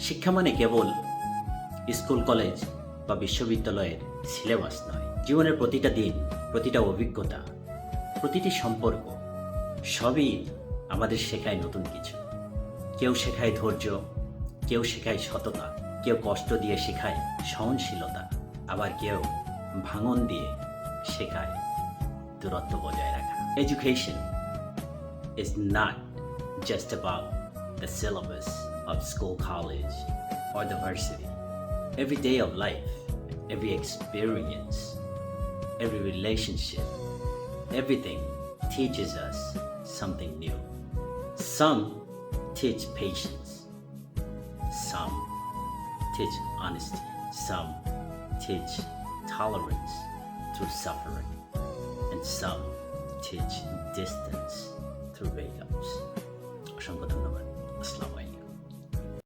শিক্ষা মানে কেবল school college বা বিশ্ববিদ্যালয়ের সিলেবাস নয়। জীবনের প্রতিটা দিন, প্রতিটা অভিজ্ঞতা, প্রতিটি সম্পর্ক সবই আমাদের শেখায় নতুন কিছু। কেউ শেখায় ধৈর্য, কেউ শেখায় সততা, কেউ কষ্ট দিয়ে শেখায় সহনশীলতা, আবার কেউ ভাঙন দিয়ে শেখায় দূরত্ব বজায় রাখা। Education is not just about the syllabus of school, college, or the varsity. Every day of life, every experience, every relationship, everything teaches us something new. Some teach patience, some teach honesty, some teach tolerance through suffering, and some teach distance through breakups. অসংখ্য ধন্যবাদ।